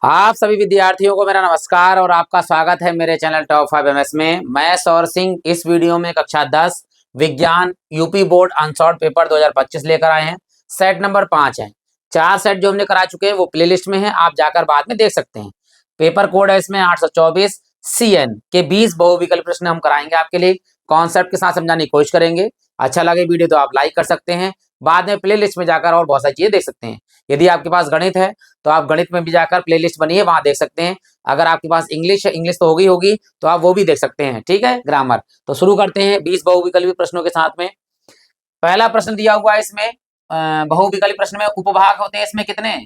आप सभी विद्यार्थियों को मेरा नमस्कार और आपका स्वागत है मेरे चैनल टॉप 5 एमएस में। मैं सौर सिंह इस वीडियो में कक्षा 10 विज्ञान यूपी बोर्ड अनसॉर्ट पेपर 2025 लेकर आए हैं। सेट नंबर 5 है। 4 सेट जो हमने करा चुके हैं वो प्लेलिस्ट में है, आप जाकर बाद में देख सकते हैं। पेपर कोड है इसमें 824 CN के 20 बहुविकल्प प्रश्न हम कराएंगे आपके लिए। कॉन्सेप्ट के साथ समझाने की कोशिश करेंगे। अच्छा लगे वीडियो तो आप लाइक कर सकते हैं, बाद में प्लेलिस्ट में जाकर और बहुत सारी चीजें देख सकते हैं। यदि आपके पास गणित है तो आप गणित में भी जाकर प्लेलिस्ट बनी है, वहां देख सकते हैं। अगर आपके पास इंग्लिश है, इंग्लिश तो होगी तो आप वो भी देख सकते हैं। ठीक है, ग्रामर। तो शुरू करते हैं 20 बहुविकल्पी प्रश्नों के साथ में। पहला प्रश्न दिया हुआ है इसमें, बहुविकल्पी प्रश्न में उपभाग होते हैं इसमें कितने?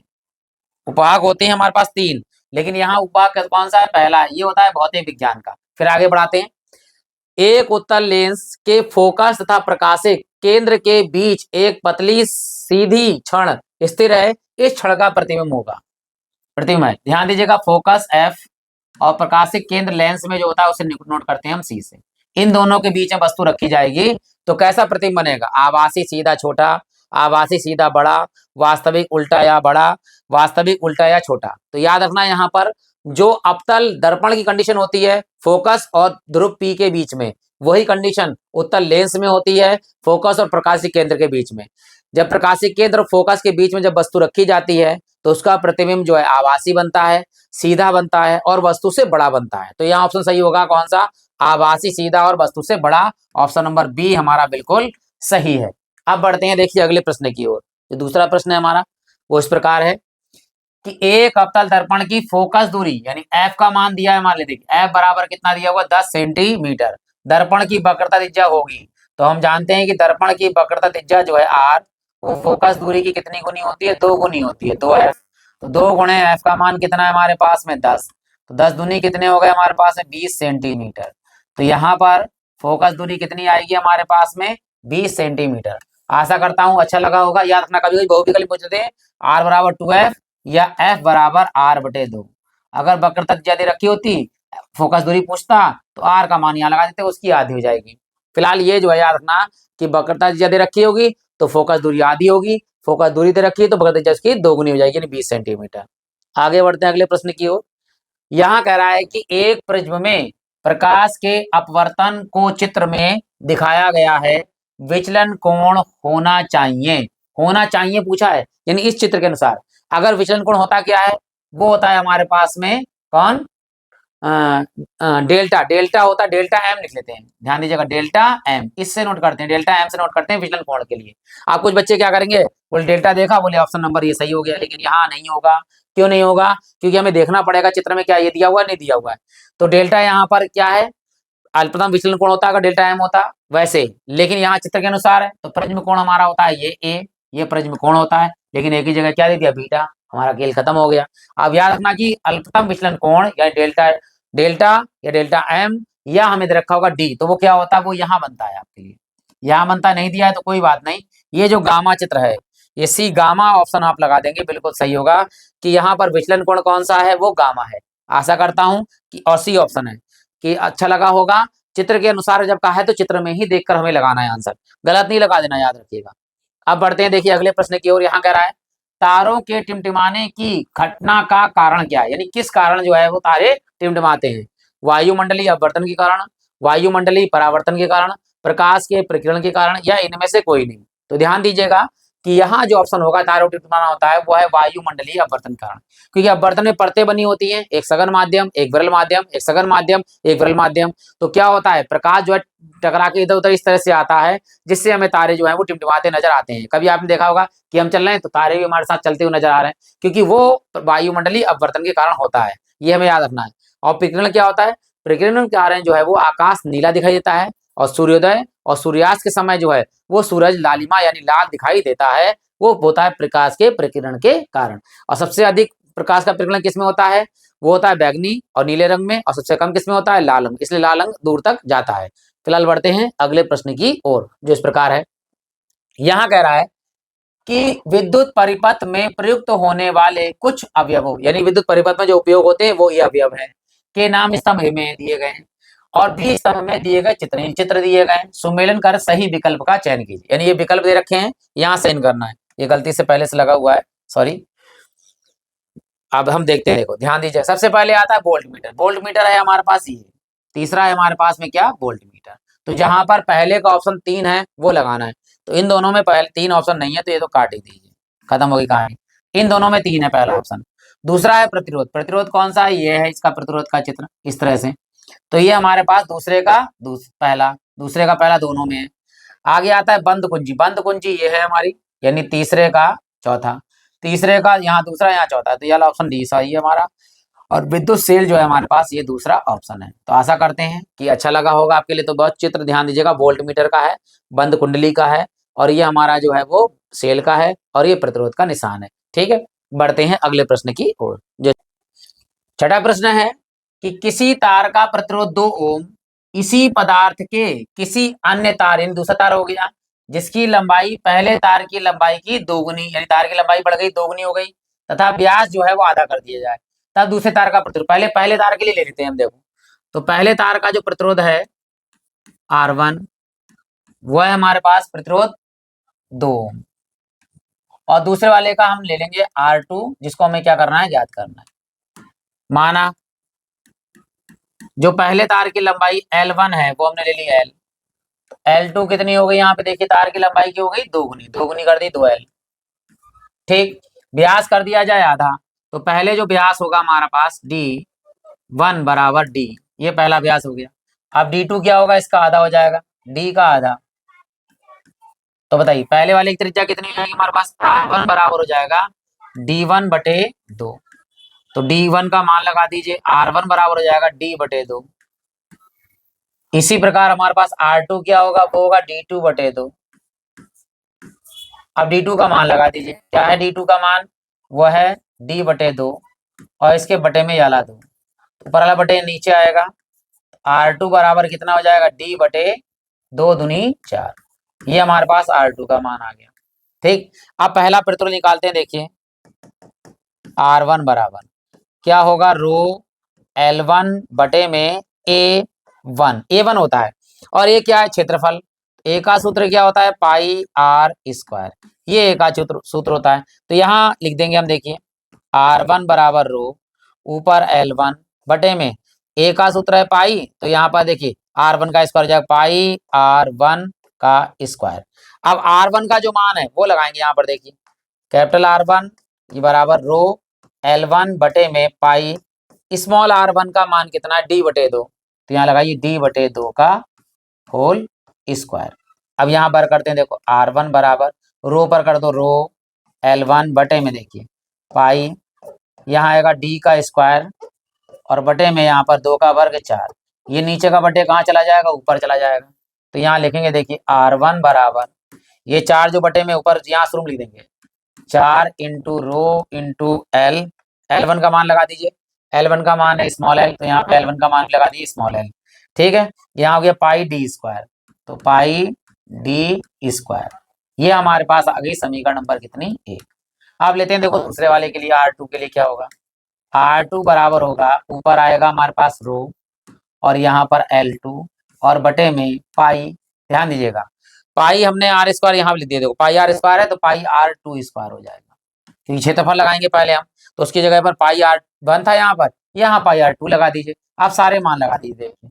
उपभाग होते हैं हमारे पास 3, लेकिन यहाँ उपभाग कौन सा है? पहला, ये होता है भौतिक विज्ञान का। फिर आगे बढ़ाते हैं। एक उत्तल लेंस के फोकस तथा प्रकाशिक केंद्र के बीच एक पतली सीधी छड़ स्थिर है, इस छड़ का प्रतिबिंब होगा। प्रतिबिंब है, ध्यान दीजिएगा। फोकस F और प्रकाशिक केंद्र लेंस में जो होता है उसे नोट करते हैं हम C से। इन दोनों के बीच में वस्तु रखी जाएगी तो कैसा प्रतिबिंब बनेगा? आभासी सीधा छोटा, आभासी सीधा बड़ा, वास्तविक उल्टा या बड़ा, वास्तविक उल्टा या छोटा। तो याद रखना यहाँ पर जो अवतल दर्पण की कंडीशन होती है फोकस और ध्रुव P के बीच में, वही कंडीशन उत्तल लेंस में होती है फोकस और प्रकाशिक केंद्र के बीच में। जब प्रकाशिक केंद्र और फोकस के बीच में जब वस्तु रखी जाती है तो उसका प्रतिबिंब जो है आभासी बनता है, सीधा बनता है और वस्तु से बड़ा बनता है। तो यहाँ ऑप्शन सही होगा कौन सा? आभासी सीधा और वस्तु से बड़ा। ऑप्शन नंबर बी हमारा बिल्कुल सही है। अब बढ़ते हैं देखिए अगले प्रश्न की ओर। जो दूसरा प्रश्न है हमारा वो इस प्रकार है कि एक अवतल दर्पण की फोकस दूरी यानी F का मान दिया है हमारे लिए। देखिए F बराबर कितना दिया हुआ? 10 सेंटीमीटर। दर्पण की वक्रता त्रिज्या होगी, तो हम जानते हैं कि दर्पण की वक्रता त्रिज्या जो है R, वो फोकस दूरी की कितनी गुनी होती है? 2 गुनी होती है, 2F। तो 2 गुणे F का मान कितना है हमारे पास में? 10। तो 10 दूनी कितने हो गए हमारे पास में? 20 सेंटीमीटर। तो यहाँ पर फोकस दूरी कितनी आएगी हमारे पास में? 20 सेंटीमीटर। आशा करता हूँ अच्छा लगा होगा। याद रखना कभी कभी बहुविकल्प पूछते हैं R बराबर 2F या F बराबर R/2। अगर वक्रता ज्यादा रखी होती, फोकस दूरी पूछता, तो R का मान यहाँ लगा देते, उसकी आधी हो जाएगी। फिलहाल ये जो है याद रखना कि वक्रता ज्यादा रखी होगी तो फोकस दूरी आधी होगी, फोकस दूरी दे रखी है तो वक्रता उसकी 2 गुनी हो जाएगी यानी 20 सेंटीमीटर। आगे बढ़ते हैं अगले प्रश्न की ओर। यहाँ कह रहा है कि एक प्रिज्म में प्रकाश के अपवर्तन को चित्र में दिखाया गया है, विचलन कोण होना चाहिए पूछा है, यानी इस चित्र के अनुसार अगर विचलन कोण होता क्या है? वो होता है हमारे पास में कौन? डेल्टा। डेल्टा होता है, डेल्टा M लिख लेते हैं। ध्यान दीजिएगा, डेल्टा M इससे नोट करते हैं, डेल्टा M से नोट करते हैं विचलन कोण के लिए। आप कुछ बच्चे क्या करेंगे, बोले डेल्टा देखा, बोले ऑप्शन नंबर ये सही हो गया, लेकिन यहाँ नहीं होगा। क्यों नहीं होगा? क्योंकि हमें देखना पड़ेगा चित्र में क्या ये दिया हुआ है, नहीं दिया हुआ है। तो डेल्टा यहाँ पर क्या है? अल्पतम विचलन कोण होता है अगर डेल्टा M होता वैसे, लेकिन यहाँ चित्र के अनुसार है तो प्रिज्म कोण हमारा होता है ये A, ये प्रिज्म कोण होता है, लेकिन एक ही जगह क्या दे दिया? बीटा। हमारा खेल खत्म हो गया। अब याद रखना कि अल्पतम विचलन कोण या डेल्टा डेल्टा या डेल्टा M या हमें दे रखा होगा D, तो वो क्या होता है? वो यहाँ बनता है आपके लिए, यहाँ बनता नहीं दिया है तो कोई बात नहीं। ये जो गामा चित्र है, ये C गामा ऑप्शन आप लगा देंगे, बिल्कुल सही होगा कि यहाँ पर विचलन कोण कौन सा है? वो गामा है। आशा करता हूँ कि और C ऑप्शन है कि अच्छा लगा होगा। चित्र के अनुसार जब कहा है तो चित्र में ही देखकर हमें लगाना है आंसर, गलत नहीं लगा देना, याद रखिएगा। अब बढ़ते हैं देखिए अगले प्रश्न की ओर। यहाँ कह रहा है तारों के टिमटिमाने की घटना का कारण क्या है, यानी किस कारण जो है वो तारे टिमटिमाते हैं? वायुमंडलीय अपवर्तन के कारण, वायुमंडलीय परावर्तन के कारण, प्रकाश के प्रकीर्णन के कारण, या इनमें से कोई नहीं। तो ध्यान दीजिएगा कि यहाँ जो ऑप्शन होगा तारों को टिमटिमाना होता है वो है वायुमंडलीय अपवर्तन कारण, क्योंकि अपवर्तन में परतें बनी होती हैं, एक सघन माध्यम, एक विरल माध्यम, एक सघन माध्यम, एक विरल माध्यम। तो क्या होता है? प्रकाश जो है टकरा के इधर उधर इस तरह से आता है जिससे हमें तारे जो है वो टिमटिमाते नजर आते हैं। कभी आपने देखा होगा कि हम चल रहे हैं तो तारे भी हमारे साथ चलते हुए नजर आ रहे हैं, क्योंकि वो वायुमंडलीय अपवर्तन के कारण होता है, ये हमें याद रखना है। और प्रकीर्णन क्या होता है? प्रकीर्णन के कारण जो है वो आकाश नीला दिखाई देता है और सूर्योदय और सूर्यास्त के समय जो है वो सूरज लालिमा यानी लाल दिखाई देता है, वो होता है प्रकाश के प्रकीर्णन के कारण। और सबसे अधिक प्रकाश का प्रकीर्णन किसमें होता है? वो होता है बैगनी और नीले रंग में, और सबसे कम किसमें होता है? लाल रंग, इसलिए लाल रंग दूर तक जाता है। फिलहाल बढ़ते हैं अगले प्रश्न की ओर जो इस प्रकार है। यहाँ कह रहा है कि विद्युत परिपथ में प्रयुक्त होने वाले कुछ अवयवों, यानी विद्युत परिपथ में जो उपयोग होते हैं वो ये अवयव है, के नाम स्तंभ में दिए गए हैं और भी स्तंभ में दिए गए चित्र दिए गए हैं। सुमेलन कर सही विकल्प का चयन कीजिए, यानी ये विकल्प दे रखे हैं, यहाँ साइन करना है। ये गलती से पहले से लगा हुआ है, सॉरी। अब हम देखते हैं, देखो ध्यान दीजिए, सबसे पहले आता है वोल्ट मीटर। वोल्ट मीटर है हमारे पास ये, तीसरा है हमारे पास में क्या, वोल्ट मीटर। तो जहां पर पहले का ऑप्शन 3 है वो लगाना है, तो इन दोनों में पहले 3 ऑप्शन नहीं है, तो ये तो काट ही दीजिए, खत्म होगी कहानी। इन दोनों में 3 है पहला ऑप्शन। दूसरा है प्रतिरोध। प्रतिरोध कौन सा है, ये है इसका प्रतिरोध का चित्र इस तरह से। तो ये हमारे पास पहला, दूसरे का पहला दोनों में है। आगे आता है बंद कुंजी। बंद कुंजी ये है हमारी, यानी तीसरे का चौथा, तीसरे का यहाँ दूसरा, यहाँ चौथा, तो ये वाला ऑप्शन डी सही है हमारा। और विद्युत सेल जो है हमारे पास, ये दूसरा ऑप्शन है। तो आशा करते हैं कि अच्छा लगा होगा आपके लिए। तो बहुत चित्र ध्यान दीजिएगा, वोल्ट मीटर का है, बंद कुंडली का है, और ये हमारा जो है वो सेल का है, और ये प्रतिरोध का निशान है। ठीक है, बढ़ते हैं अगले प्रश्न की ओर। जो छठा प्रश्न है कि किसी तार का प्रतिरोध 2 ओम इसी पदार्थ के किसी अन्य तार, यानी दूसरा तार हो गया, जिसकी लंबाई पहले तार की लंबाई की दोगुनी, यानी तार की लंबाई बढ़ गई, दोगुनी हो गई, तथा व्यास जो है वो आधा कर दिया जाए, तब दूसरे तार का प्रतिरोध। पहले पहले तार के लिए ले लेते हैं हम। देखो, तो पहले तार का जो प्रतिरोध है R1, वो है हमारे पास प्रतिरोध 2 ओम, और दूसरे वाले का हम ले लेंगे R2, जिसको हमें क्या करना है, ज्ञात करना है। माना जो पहले तार की लंबाई L1 है वो हमने ले ली L, L2 कितनी हो गई, यहाँ पे देखिए तार की लंबाई की हो गई दोगुनी, दोगुनी कर दी 2L। ठीक, व्यास कर दिया जाए आधा, तो पहले जो व्यास होगा हमारा पास D1 बराबर D, ये पहला व्यास हो गया। अब D2 क्या होगा, इसका आधा हो जाएगा, D का आधा। तो बताइए पहले वाले की त्रिज्या कितनी आएगी हमारे पास, R1 बराबर हो जाएगा D1 बटे 2। तो D1 का मान लगा दीजिए, R1 बराबर हो जाएगा D बटे 2। इसी प्रकार हमारे पास R2 क्या होगा, वो होगा D2 बटे 2। अब D2 का मान लगा दीजिए, क्या है D2 का मान, वो है D बटे 2, और इसके बटे में याला 2, ऊपर वाला बटे नीचे आएगा। R2 बराबर कितना हो जाएगा, D बटे 2 दूनी 4। ये हमारे पास R2 का मान आ गया। ठीक, अब पहला प्रतिरोध निकालते हैं। देखिए R1 बराबर क्या होगा, रो L1 बटे में A1 होता है, और ये क्या है, क्षेत्रफल। ए का सूत्र क्या होता है, पाई आर स्क्वायर, ये ए का सूत्र होता है। तो यहाँ लिख देंगे हम, देखिए R1 बराबर रो ऊपर L1 बटे में ए का सूत्र है पाई, तो यहाँ पर देखिए R1 का स्क्वायर हो जाएगा पाई R1 का स्क्वायर। अब R1 का जो मान है वो लगाएंगे यहाँ पर, देखिए कैपिटल R1 ये बराबर रो L1 बटे में पाई स्मॉल R1 का मान कितना है, D बटे 2, तो यहाँ लगाइए D बटे 2 का होल स्क्वायर। अब यहाँ पर करते हैं, देखो R1 बराबर रो पर कर दो रो L1 बटे में, देखिए पाई, यहाँ आएगा D का स्क्वायर, और बटे में यहाँ पर 2 का वर्ग 4, ये नीचे का बटे कहाँ चला जाएगा, ऊपर चला जाएगा। तो यहाँ लिखेंगे, देखिए R1 बराबर ये 4 जो बटे में ऊपर यहाँ शुरू लिख देंगे, 4 into rho into L, L1 का मान लगा दीजिए, L1 का मान है स्मॉल l, तो यहाँ पे L1 का मान लगा दीजिए स्मॉल l। ठीक है, यहाँ हो गया पाई D स्क्वायर, तो पाई D स्क्वायर, ये हमारे पास आ गई समीकरण नंबर कितनी, 1। अब लेते हैं, देखो दूसरे वाले के लिए R2 के लिए क्या होगा, R2 बराबर होगा, ऊपर आएगा हमारे पास रो, और यहाँ पर L2, और बटे में पाई। ध्यान दीजिएगा, पाई हमने आर स्क्वायर यहाँ लिख दिया, देखो पाई आर स्क्वायर है, तो पाई R2 स्क्वायर हो जाएगा, क्योंकि क्षेत्रफल लगाएंगे पहले हम, तो उसकी जगह पर पाई R1 था यहाँ पर, यहाँ पाई R2 लगा दीजिए। आप सारे मान लगा दीजिए, देखिए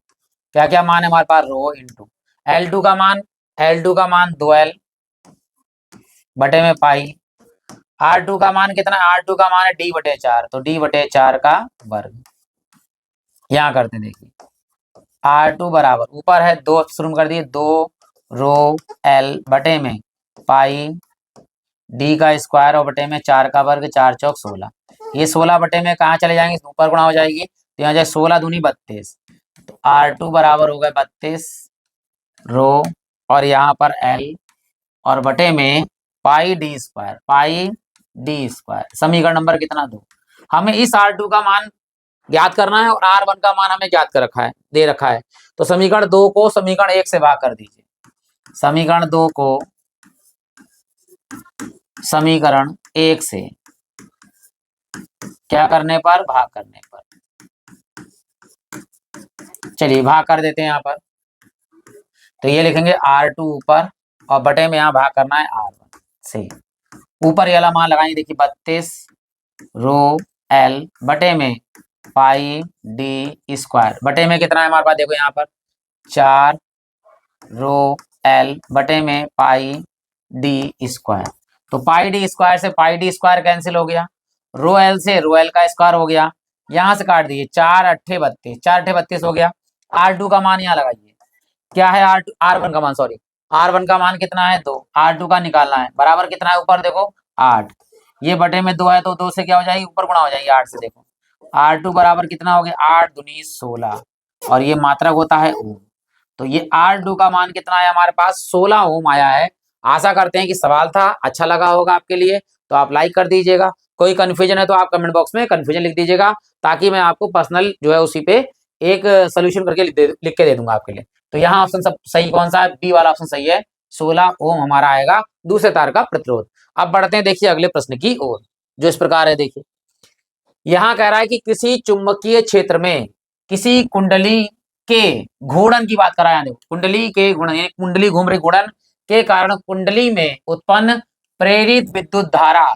क्या क्या मान है हमारे पास, रो इंटू L2 का मान, L2 का मान 2L बटे में पाई, R2 का मान कितना, R2 का मान है D बटे 4, तो D बटे 4 का वर्ग। यहाँ करते हैं, देखिए R2 बराबर ऊपर है 2 शुरू कर दिए, 2 रो L बटे में पाई D का स्क्वायर, और बटे में 4 का वर्ग, 4 चौक 16, ये 16 बटे में कहाँ चले जाएंगे, ऊपर गुणा हो जाएगी, तो यहाँ जाए 16 दूनी 32, तो R2 बराबर हो गए 32 रो, और यहाँ पर L, और बटे में पाई D स्क्वायर, पाई D स्क्वायर, समीकरण नंबर कितना 2। हमें इस R2 का मान ज्ञात करना है, और R1 का मान हमें ज्ञात कर रखा है, दे रखा है। तो समीकरण 2 को समीकरण 1 से भाग कर दीजिए, समीकरण 2 को समीकरण 1 से क्या करने पर, भाग करने पर। चलिए भाग कर देते हैं यहाँ पर, तो ये लिखेंगे R2 ऊपर, और बटे में यहाँ भाग करना है R1 से, ऊपर ये वाला मान लगाएंगे, देखिए 32 रो एल बटे में पाई डी स्क्वायर बटे में कितना है हमारे पास, देखो यहाँ पर 4 रो एल बटे में पाई डी स्क्वायर। तो पाई डी स्क्वायर से पाई डी स्क्वायर कैंसिल हो गया, रो एल से रो एल का स्क्वायर हो गया, यहां से काट दीजिए 4 अट्ठे 32, 4 अट्ठे 32 हो गया। R2 का मान यहाँ लगाइए, क्या है R1 का मान, सॉरी R1 का मान कितना है 2, R2 का निकालना है, बराबर कितना है ऊपर देखो 8, ये बटे में 2 है तो 2 से क्या हो जाएगी ऊपर गुणा हो जाएगी 8 से, देखो R2 बराबर कितना हो गया 8 दूनी 16 और ये मात्रक होता है ओम। तो ये R2 का मान कितना है हमारे पास 16 ओम आया है। आशा करते हैं कि सवाल था अच्छा लगा होगा आपके लिए, तो आप लाइक कर दीजिएगा। कोई कंफ्यूजन है तो आप कमेंट बॉक्स में कंफ्यूजन लिख दीजिएगा, ताकि मैं आपको पर्सनल जो है उसी पे एक सोल्यूशन करके लिख के दे दूंगा आपके लिए। तो यहाँ ऑप्शन सब सही कौन सा है, बी वाला ऑप्शन सही है, 16 ओम हमारा आएगा दूसरे तार का प्रतिरोध। अब बढ़ते हैं देखिए अगले प्रश्न की ओर, जो इस प्रकार है। देखिए यहाँ कह रहा है कि किसी चुंबकीय क्षेत्र में किसी कुंडली के घूर्णन की बात कर रहा है, देखो कुंडली के घूर्णन, यानी कुंडली घूम रही, घूर्णन के कारण कुंडली में उत्पन्न प्रेरित विद्युत धारा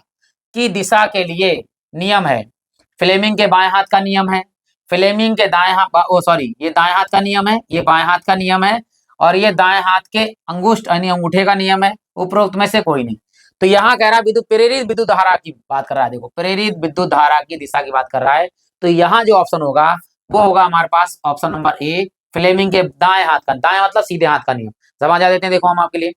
की दिशा के लिए नियम है, फ्लेमिंग के बाएं हाथ का नियम है, फ्लेमिंग के दाएं हाथ, ओ सॉरी ये दाएं हाथ का नियम है, ये बाएं हाथ का नियम है, और ये दाएं हाथ के अंगुष्ठ यानी अंगूठे का नियम है, उपरोक्त में से कोई नहीं। तो यहाँ कह रहा है विद्युत प्रेरित विद्युत धारा की बात कर रहा है, देखो प्रेरित विद्युत धारा की दिशा की बात कर रहा है। तो यहाँ जो ऑप्शन होगा वो होगा हमारे पास ऑप्शन नंबर ए, फ्लेमिंग के दाएं हाथ का, दाएं मतलब सीधे हाथ का नियम। समझ आ देते हैं, देखो हम आपके लिए,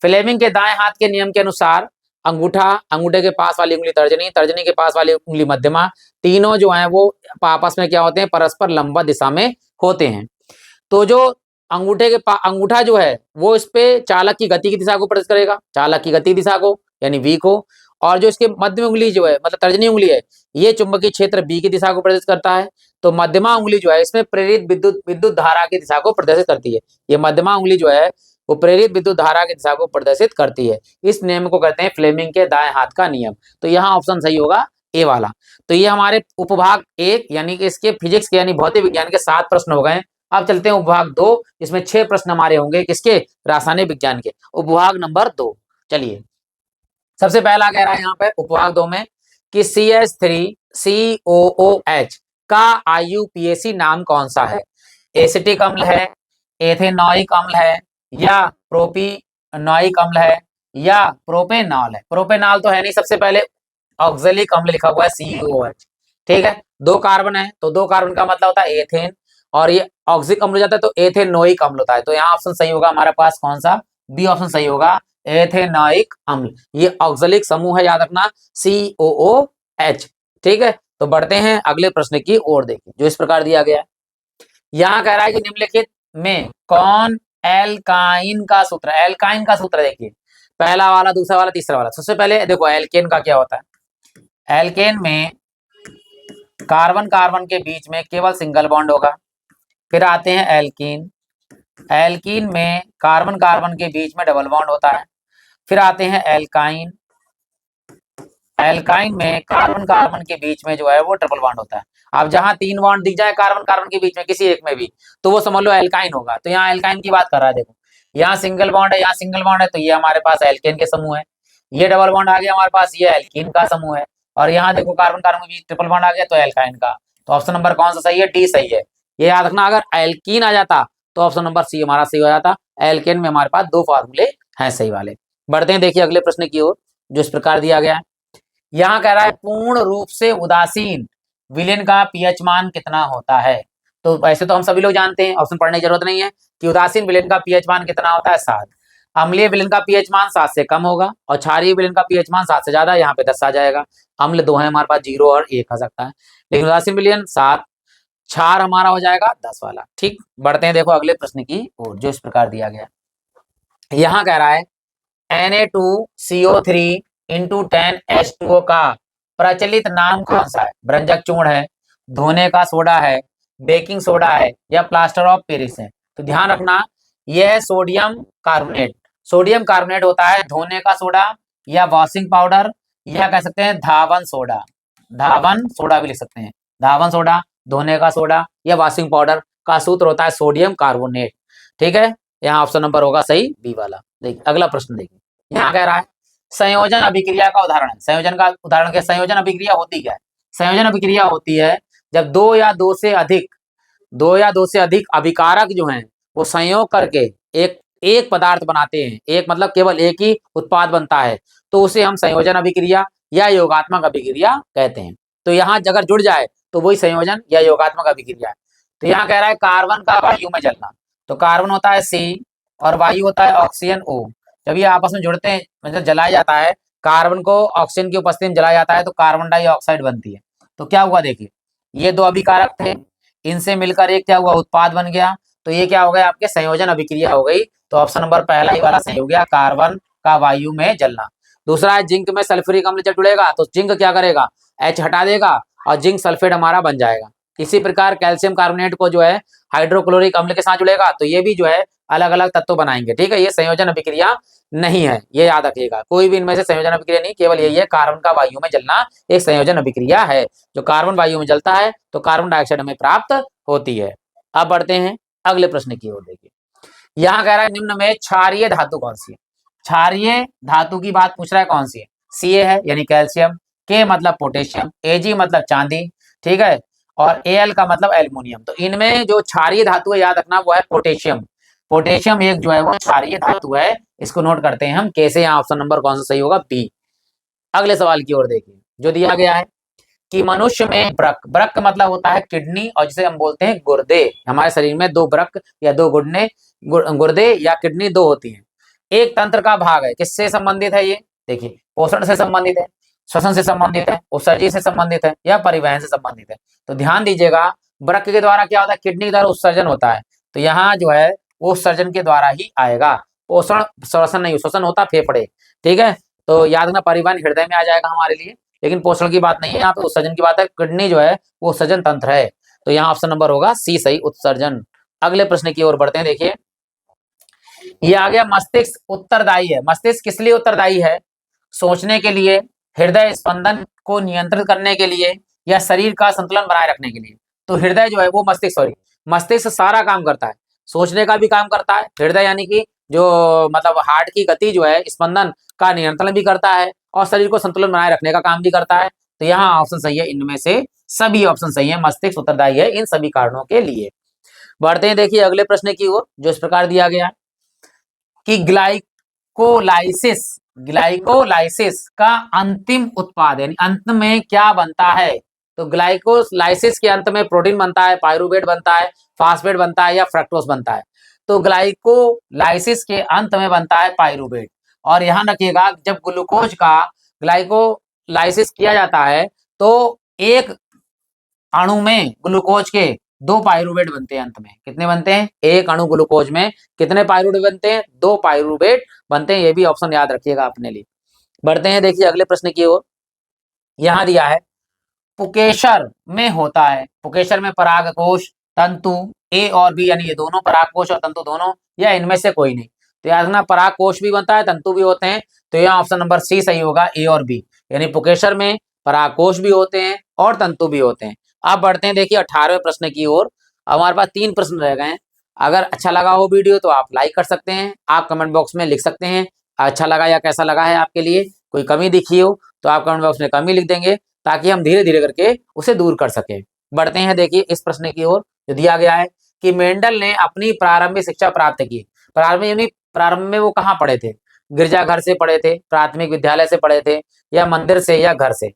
फ्लेमिंग के दाएं हाथ के नियम के अनुसार अंगूठा, अंगूठे के पास वाली उंगली तर्जनी, तर्जनी के पास वाली उंगली मध्यमा, तीनों जो है वो आपस में क्या होते हैं, परस्पर लंबवत दिशा में होते हैं। तो जो अंगूठे के अंगूठा जो है वो इस पे चालक की गति की दिशा को प्रदर्शित करेगा, चालक की गति दिशा को यानी V को, और जो इसके मध्य उंगली जो है मतलब तर्जनी उंगली है, ये चुंबकीय क्षेत्र B की दिशा को प्रदर्शित करता है। तो मध्यमा उंगली जो है इसमें प्रेरित विद्युत धारा की दिशा को प्रदर्शित करती है, ये मध्यमा उंगली जो है वो प्रेरित विद्युत धारा की दिशा को प्रदर्शित करती है। इस नियम को कहते हैं फ्लेमिंग के दाएं हाथ का नियम। तो यहाँ ऑप्शन सही होगा ए वाला। तो ये हमारे उपभाग 1 यानी कि इसके फिजिक्स के यानी भौतिक विज्ञान के 7 प्रश्न हो गए। अब चलते हैं उपभाग 2, इसमें 6 प्रश्न हमारे होंगे किसके, रासायनिक विज्ञान के, उपभाग नंबर 2। चलिए सबसे पहला कह रहा है यहाँ पे उपभाग 2 में कि CH3COOH का IUPAC नाम कौन सा है, एसिटिक अम्ल है, एथेनॉइक अम्ल है, या प्रोपिनॉइक अम्ल है, या प्रोपेनॉल है। प्रोपेनॉल तो है नहीं, सबसे पहले ऑक्जेलिक अम्ल लिखा हुआ है COOH, ठीक है, 2 कार्बन है तो 2 कार्बन का मतलब होता है एथेन, और ये ऑक्सिक अम्ल हो जाता है तो एथेनोइक अम्ल होता है। तो यहाँ ऑप्शन सही होगा हमारे पास कौन सा, बी ऑप्शन सही होगा, एथेनोइक अम्ल। ये ऑक्जेलिक समूह है, याद रखना COOH, ठीक है। तो बढ़ते हैं अगले प्रश्न की ओर, देखिए जो इस प्रकार दिया गया है। यहाँ कह रहा है कि निम्नलिखित में कौन एल्काइन का सूत्र, एल्काइन का सूत्र देखिए, पहला वाला, दूसरा वाला, तीसरा वाला। सबसे पहले देखो एल्केन का क्या होता है, एल्केन में कार्बन कार्बन के बीच में केवल सिंगल बॉन्ड होगा। फिर आते हैं एल्कीन, एल्कीन में कार्बन कार्बन के बीच में डबल बॉन्ड होता है। फिर आते हैं एल्काइन, एल्काइन में कार्बन कार्बन के बीच में जो है वो ट्रिपल बॉन्ड होता है। अब जहां 3 बॉन्ड दिख जाए कार्बन कार्बन के बीच में किसी एक में भी, तो वो समझ लो एल्काइन होगा। तो यहाँ एल्काइन की बात कर रहा है, देखो यहाँ सिंगल बॉन्ड है, यहाँ सिंगल बॉन्ड है, तो ये हमारे पास एल्केन के समूह है। ये डबल बॉन्ड आ गया हमारे पास, ये एल्कीन का समूह है। और यहाँ देखो कार्बन कार्बन के बीच ट्रिपल बॉन्ड आ गया तो एल्काइन का। तो ऑप्शन नंबर कौन सा सही है, डी सही है। ये याद रखना, अगर एल्कीन आ जाता तो ऑप्शन नंबर सी हमारा सही हो जाता। एल्केन में हमारे पास 2 फार्मूले हैं सही वाले। बढ़ते हैं देखिए अगले प्रश्न की ओर, जो इस प्रकार दिया गया है। यहाँ कह रहा है पूर्ण रूप से उदासीन विलेन का पीएच मान कितना होता है। तो वैसे तो हम सभी लोग जानते हैं, ऑप्शन पढ़ने की जरूरत नहीं है, कि उदासीन विलेन का पीएच मान कितना होता है 7। अम्लीय विलेन का पीएच मान 7 से कम होगा, और क्षारीय विलेन का पीएच मान 7 से ज्यादा, यहाँ पे 10 आ जाएगा। अम्ल 2 है हमारे पास, 0 और 1 आ सकता है, लेकिन उदासीन विलेन 7, क्षार हमारा हो जाएगा 10 वाला, ठीक। बढ़ते हैं देखो अगले प्रश्न की ओर, जो इस प्रकार दिया गया। यहाँ कह रहा है Na2CO3 इंटू 10H2O का प्रचलित नाम कौन सा है, भ्रंजक चूर्ण है, धोने का सोडा है, बेकिंग सोडा है, या प्लास्टर ऑफ पेरिस है। तो ध्यान रखना, यह सोडियम कार्बोनेट, सोडियम कार्बोनेट होता है, धोने का सोडा या वॉशिंग पाउडर, या कह सकते हैं धावन सोडा, धावन सोडा भी लिख सकते हैं, धावन सोडा, धोने का सोडा या वॉशिंग पाउडर का सूत्र होता है सोडियम कार्बोनेट, ठीक है। यहाँ ऑप्शन नंबर होगा सही बी वाला। देखिए अगला प्रश्न देखिए, यहाँ कह रहा है संयोजन अभिक्रिया का उदाहरण है, संयोजन का उदाहरण क्या, संयोजन अभिक्रिया होती क्या है। संयोजन अभिक्रिया होती है जब दो या दो से अधिक अभिकारक जो हैं वो संयोग करके एक एक पदार्थ बनाते हैं। एक मतलब केवल एक ही उत्पाद बनता है, तो उसे हम संयोजन अभिक्रिया या योगात्मक अभिक्रिया कहते हैं। तो यहाँ अगर जुड़ जाए तो वही संयोजन या योगात्मक अभिक्रिया है। तो यहाँ कह रहा है कार्बन का वायु में जलना, तो कार्बन होता है C और वायु होता है ऑक्सीजन O। जब ये आपस में जुड़ते हैं, मतलब जलाया जाता है, कार्बन को ऑक्सीजन की उपस्थिति में जलाया जाता है तो कार्बन डाइऑक्साइड बनती है। तो क्या हुआ देखिए, ये दो अभिकारक थे, इनसे मिलकर एक क्या हुआ, उत्पाद बन गया। तो ये क्या हो गया, आपके संयोजन अभिक्रिया हो गई। तो ऑप्शन नंबर पहला ही वाला सही हो गया, कार्बन का वायु में जलना। दूसरा है जिंक में सल्फ्यूरिक अम्ल जब जुड़ेगा तो जिंक क्या करेगा, H हटा देगा और जिंक सल्फेट हमारा बन जाएगा। इसी प्रकार कैल्शियम कार्बोनेट को जो है हाइड्रोक्लोरिक अम्ल के साथ जुड़ेगा तो ये भी जो है अलग अलग तत्व बनाएंगे। ठीक है, ये संयोजन अभिक्रिया नहीं है, ये याद रखिएगा। कोई भी इनमें से संयोजन अभिक्रिया नहीं, केवल यही है कार्बन का वायु में जलना एक संयोजन अभिक्रिया है। जो कार्बन वायु में जलता है तो कार्बन डाइऑक्साइड हमें प्राप्त होती है। अब बढ़ते हैं अगले प्रश्न की ओर। देखिए यहाँ कह रहा है निम्न में क्षारीय धातु कौन सी है। क्षारीय धातु की बात पूछ रहा है, कौन सी है। Ca है यानी कैल्शियम, K मतलब पोटेशियम, Ag मतलब चांदी, ठीक है, और Al का मतलब एल्युमिनियम। तो इनमें जो क्षारीय धातु है याद रखना वो है पोटेशियम। पोटेशियम एक जो है वो क्षारीय धातु है, इसको नोट करते हैं हम कैसे। यहाँ ऑप्शन नंबर कौन सा सही होगा, बी। अगले सवाल की ओर देखिए जो दिया गया है कि मनुष्य में वृक्क मतलब होता है किडनी, और जिसे हम बोलते हैं गुर्दे। हमारे शरीर में दो वृक्क या दो गुर्दे या किडनी दो होती हैं। एक तंत्र का भाग है, किससे संबंधित है ये, देखिए पोषण से संबंधित है, श्वसन से संबंधित है, उत्सर्जी से संबंधित है या परिवहन से संबंधित है। तो ध्यान दीजिएगा, वृक्क के द्वारा क्या होता है, किडनी के द्वारा उत्सर्जन होता है, तो यहाँ जो है वो उत्सर्जन के द्वारा ही आएगा। पोषण श्वसन नहीं, श्वसन होता फेफड़े, ठीक है। तो याद रखना परिवहन हृदय में आ जाएगा हमारे लिए, लेकिन पोषण की बात नहीं है, यहाँ पे उत्सर्जन की बात है। किडनी जो है वो उत्सर्जन तंत्र है, तो यहाँ ऑप्शन नंबर होगा सी सही, उत्सर्जन। अगले प्रश्न की ओर बढ़ते हैं। देखिए ये आ गया, मस्तिष्क उत्तरदायी है। मस्तिष्क किस लिए उत्तरदायी है, सोचने के लिए, हृदय स्पंदन को नियंत्रित करने के लिए या शरीर का संतुलन बनाए रखने के लिए। तो हृदय जो है वो मस्तिष्क सारा काम करता है, सोचने का भी काम करता है हृदय, यानी कि जो मतलब हार्ट की गति जो है, स्पंदन का नियंत्रण भी करता है और शरीर को संतुलन बनाए रखने का काम भी करता है। तो यहाँ ऑप्शन सही है, इनमें से सभी ऑप्शन सही है, मस्तिष्क उत्तरदायी है इन सभी कारणों के लिए। बढ़ते हैं देखिए अगले प्रश्न की ओर, जो इस प्रकार दिया गया है कि ग्लाइकोलाइसिस का अंतिम उत्पाद यानी अंत में क्या बनता है। तो ग्लाइकोलाइसिस के अंत में प्रोटीन बनता है, पायरूवेट बनता है, फास्फेट बनता है या फ्रक्टोज बनता है। तो ग्लाइकोलाइसिस के अंत में बनता है पायरूवेट। और यहां रखिएगा, जब ग्लूकोज का ग्लाइकोलाइसिस किया जाता है तो एक अणु में ग्लूकोज के दो पायरूवेट बनते हैं। अंत में कितने बनते हैं, एक अणु ग्लूकोज में कितने पायरूवेट बनते हैं, दो पायरूवेट बनते हैं। ये भी ऑप्शन याद रखिएगा अपने लिए। बढ़ते हैं देखिए अगले प्रश्न की ओर। यहां दिया है पुकेशर में होता है, पुकेशर में परागकोश, तंतु ए और बी, यानी ये दोनों परागकोश और तंतु दोनों, या इनमें से कोई नहीं। तो याद रखना परागकोश भी बनता है, तंतु भी होते हैं। तो यहाँ ऑप्शन नंबर सी सही होगा, ए और बी, यानी पुकेशर में परागकोश भी होते हैं और तंतु भी होते हैं। अब बढ़ते हैं देखिए 18वें प्रश्न की ओर। हमारे पास 3 प्रश्न रह गए हैं। अगर अच्छा लगा हो वीडियो तो आप लाइक कर सकते हैं, आप कमेंट बॉक्स में लिख सकते हैं अच्छा लगा या कैसा लगा है आपके लिए, कोई कमी दिखी हो तो आप कमेंट बॉक्स में कमी लिख देंगे, ताकि हम धीरे धीरे करके उसे दूर कर सकें। बढ़ते हैं देखिए इस प्रश्न की ओर, जो दिया गया है कि मेंडल ने अपनी प्रारंभिक शिक्षा प्राप्त की। प्रारंभ में वो कहाँ पढ़े थे, गिरजाघर से पढ़े थे, प्राथमिक विद्यालय से पढ़े थे, या मंदिर से या घर से।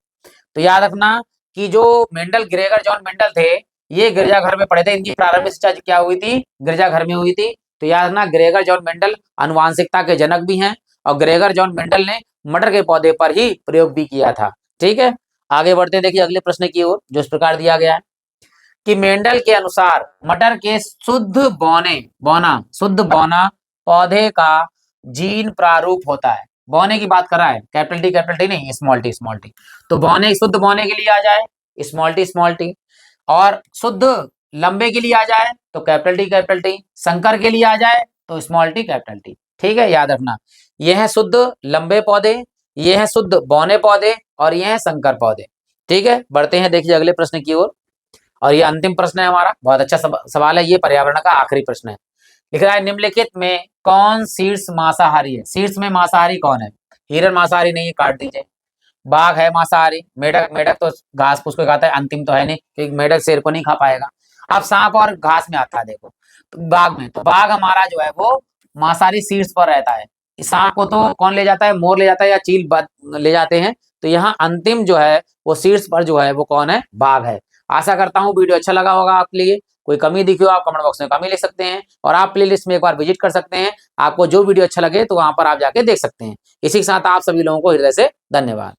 तो याद रखना कि जो ग्रेगर जॉन मेंडल थे, ये गिरजाघर में पढ़े थे। इनकी प्रारंभिक शिक्षा क्या हुई थी, गिरजाघर में हुई थी। तो याद रखना ग्रेगर जॉन मेंडल अनुवांशिकता के जनक भी हैं, और ग्रेगर जॉन मेंडल ने मटर के पौधे पर ही प्रयोग भी किया था। ठीक है, आगे बढ़ते देखिए अगले प्रश्न की ओर, जो इस प्रकार दिया गया है कि मेंडल के अनुसार मटर के शुद्ध बौना पौधे का जीन प्रारूप होता है। बौने की बात कर रहा है, कैपिटल टी नहीं, स्मॉल टी। तो शुद्ध बौने के लिए आ जाए स्मॉल टी, और शुद्ध लंबे के लिए आ जाए तो कैपिटल टी, संकर के लिए आ जाए तो स्मॉल टी कैपिटल टी। ठीक है, याद रखना ये है शुद्ध लंबे पौधे, ये है शुद्ध बौने पौधे, और ये है संकर पौधे। ठीक है, बढ़ते हैं देखिए अगले प्रश्न की ओर, और ये अंतिम प्रश्न है हमारा। बहुत अच्छा सवाल है, ये पर्यावरण का आखिरी प्रश्न है। लिख रहा है निम्नलिखित में कौन शीर्ष मांसाहारी है। शीर्ष में मांसाहारी कौन है, हिरन मांसाहारी नहीं है, काट दीजिए। बाघ है मांसाहारी, मेढक मेढक तो घास फूस को खाता है, अंतिम तो है नहीं क्योंकि मेढक शेर को नहीं खा पाएगा। अब सांप और घास में आता है देखो, तो बाघ में, तो बाघ हमारा जो है वो मांसाहारी शीर्ष पर रहता है। सांप को तो कौन ले जाता है, मोर ले जाता है या चील ले जाते हैं। तो यहाँ अंतिम जो है वो शीर्ष पर जो है वो कौन है, बाघ है। आशा करता हूँ वीडियो अच्छा लगा होगा आपके लिए। कोई कमी दिखी हो आप कमेंट बॉक्स में कमी लिख सकते हैं, और आप प्लेलिस्ट में एक बार विजिट कर सकते हैं। आपको जो वीडियो अच्छा लगे तो वहां पर आप जाके देख सकते हैं। इसी के साथ आप सभी लोगों को हृदय से धन्यवाद।